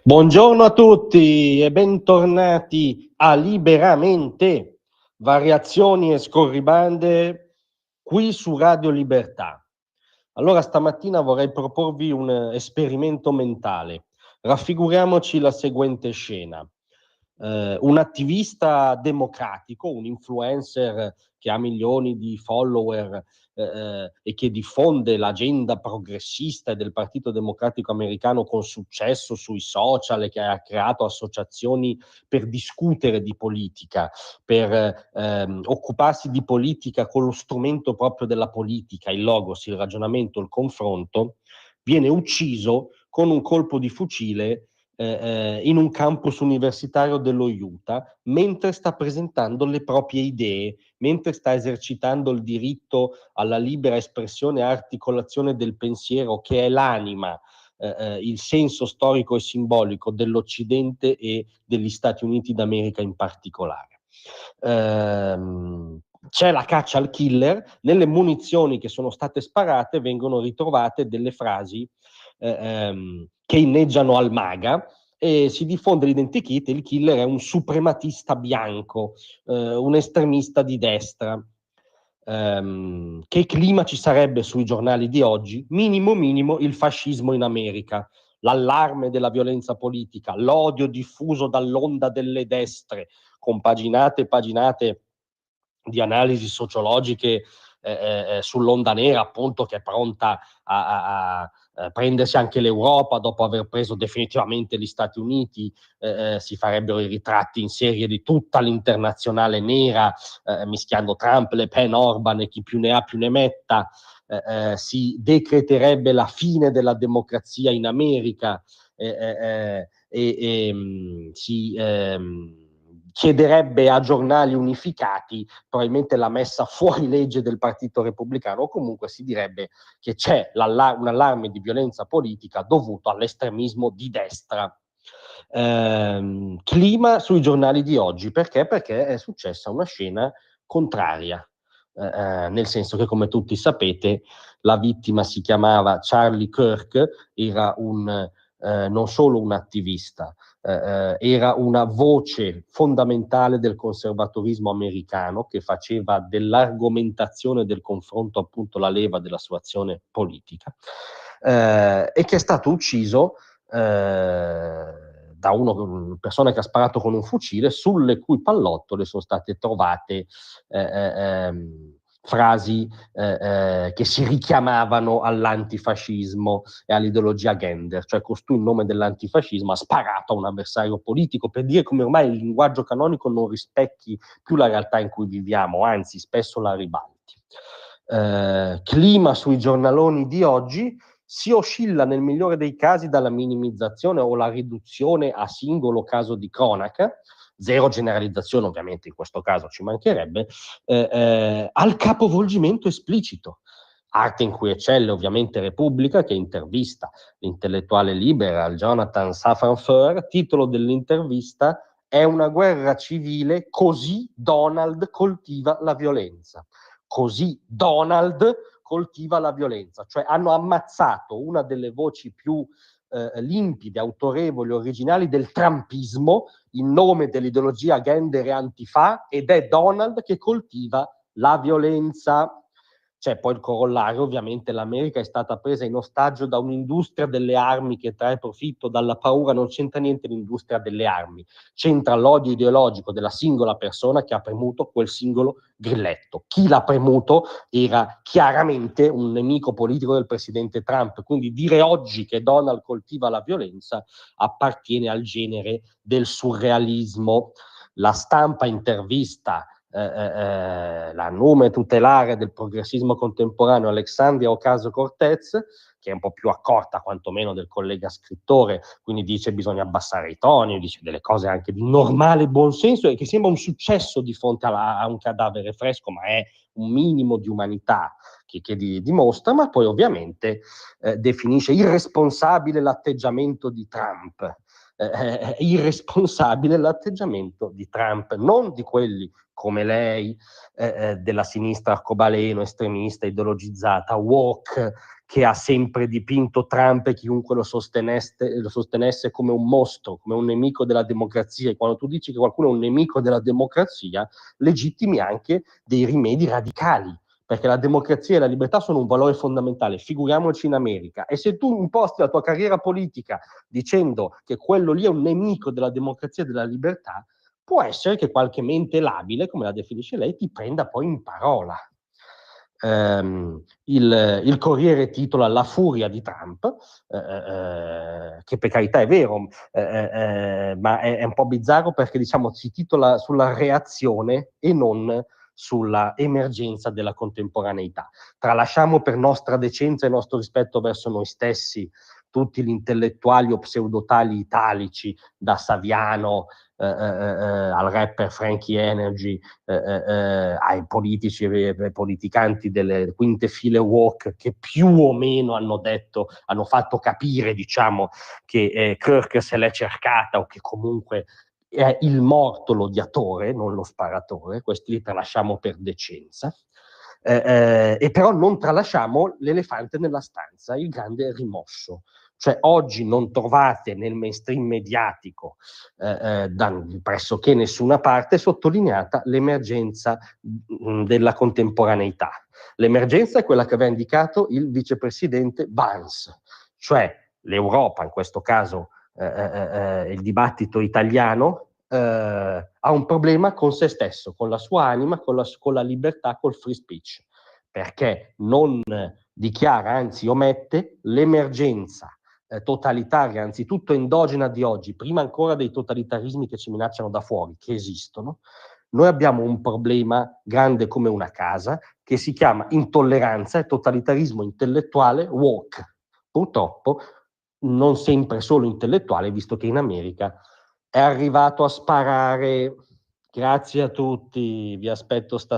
Buongiorno a tutti e bentornati a Liberamente, variazioni e scorribande qui su Radio Libertà. Allora, stamattina vorrei proporvi un esperimento mentale. Raffiguriamoci la seguente scena. Un attivista democratico, un influencer che ha milioni di follower e che diffonde l'agenda progressista del Partito Democratico americano con successo sui social e che ha creato associazioni per discutere di politica, per occuparsi di politica con lo strumento proprio della politica, il logos, il ragionamento, il confronto, viene ucciso con un colpo di fucile in un campus universitario dello Utah, mentre sta presentando le proprie idee, mentre sta esercitando il diritto alla libera espressione e articolazione del pensiero, che è l'anima, il senso storico e simbolico dell'Occidente e degli Stati Uniti d'America in particolare. C'è la caccia al killer. Nelle munizioni che sono state sparate vengono ritrovate delle frasi che inneggiano al MAGA, e si diffonde l'identikit. Il killer è un suprematista bianco, un estremista di destra. Che clima ci sarebbe sui giornali di oggi? Minimo il fascismo in America, l'allarme della violenza politica, l'odio diffuso dall'onda delle destre, con paginate e paginate di analisi sociologiche sull'onda nera, appunto, che è pronta a prendersi anche l'Europa dopo aver preso definitivamente gli Stati Uniti. Si farebbero i ritratti in serie di tutta l'internazionale nera, mischiando Trump, Le Pen, Orban e chi più ne ha più ne metta. Si decreterebbe la fine della democrazia in America, si chiederebbe a giornali unificati probabilmente la messa fuori legge del Partito Repubblicano, o comunque si direbbe che c'è un allarme di violenza politica dovuto all'estremismo di destra. Clima sui giornali di oggi, perché? Perché è successa una scena contraria, nel senso che, come tutti sapete, la vittima si chiamava Charlie Kirk, era non solo un attivista, era una voce fondamentale del conservatorismo americano, che faceva dell'argomentazione del confronto appunto la leva della sua azione politica, e che è stato ucciso da una persona che ha sparato con un fucile, sulle cui pallottole sono state trovate frasi che si richiamavano all'antifascismo e all'ideologia gender, cioè costui in nome dell'antifascismo ha sparato a un avversario politico, per dire come ormai il linguaggio canonico non rispecchi più la realtà in cui viviamo, anzi spesso la ribalti. Clima sui giornaloni di oggi: si oscilla nel migliore dei casi dalla minimizzazione o la riduzione a singolo caso di cronaca, zero generalizzazione ovviamente in questo caso, ci mancherebbe, al capovolgimento esplicito. Arte in cui eccelle ovviamente Repubblica, che intervista l'intellettuale liberal Jonathan Safran Foer. Titolo dell'intervista: è una guerra civile, così Donald coltiva la violenza. Così Donald coltiva la violenza, cioè hanno ammazzato una delle voci più limpide, autorevoli, originali del trumpismo in nome dell'ideologia gender e antifa, ed è Donald che coltiva la violenza. C'è poi il corollario: ovviamente l'America è stata presa in ostaggio da un'industria delle armi che trae profitto dalla paura. Non c'entra niente l'industria delle armi, c'entra l'odio ideologico della singola persona che ha premuto quel singolo grilletto. Chi l'ha premuto era chiaramente un nemico politico del presidente Trump, quindi dire oggi che Donald coltiva la violenza appartiene al genere del surrealismo. La Stampa intervista la nome tutelare del progressismo contemporaneo, Alexandria Ocasio-Cortez, che è un po' più accorta quantomeno del collega scrittore, quindi dice bisogna abbassare i toni, dice delle cose anche di normale buonsenso, e che sembra un successo di fronte a un cadavere fresco, ma è un minimo di umanità che dimostra. Ma poi ovviamente definisce irresponsabile l'atteggiamento di Trump. irresponsabile l'atteggiamento di Trump, non di quelli come lei, della sinistra arcobaleno, estremista, ideologizzata, woke, che ha sempre dipinto Trump e chiunque lo sostenesse come un mostro, come un nemico della democrazia. E quando tu dici che qualcuno è un nemico della democrazia, legittimi anche dei rimedi radicali, perché la democrazia e la libertà sono un valore fondamentale, figuriamoci in America. E se tu imposti la tua carriera politica dicendo che quello lì è un nemico della democrazia e della libertà, può essere che qualche mente labile, come la definisce lei, ti prenda poi in parola. Il Corriere titola La furia di Trump, che per carità è vero, ma è un po' bizzarro perché diciamo si titola sulla reazione e non sulla emergenza della contemporaneità. Tralasciamo per nostra decenza e nostro rispetto verso noi stessi tutti gli intellettuali o pseudotali italici, da Saviano al rapper Frankie Energy, ai politici e politicanti delle quinte file woke, che più o meno hanno fatto capire, diciamo, che Kirk se l'è cercata, o che comunque è il morto l'odiatore, non lo sparatore. Questi li tralasciamo per decenza. E però non tralasciamo l'elefante nella stanza, il grande rimosso. Cioè oggi non trovate nel mainstream mediatico da pressoché nessuna parte sottolineata l'emergenza della contemporaneità. L'emergenza è quella che aveva indicato il vicepresidente Vance, cioè l'Europa, in questo caso il dibattito italiano, ha un problema con se stesso, con la sua anima, con la libertà, col free speech, perché non dichiara, anzi omette l'emergenza totalitaria, anzitutto endogena di oggi, prima ancora dei totalitarismi che ci minacciano da fuori, che esistono. Noi abbiamo un problema grande come una casa, che si chiama intolleranza e totalitarismo intellettuale woke. Purtroppo non sempre solo intellettuale, visto che in America è arrivato a sparare. Grazie a tutti, vi aspetto stasera.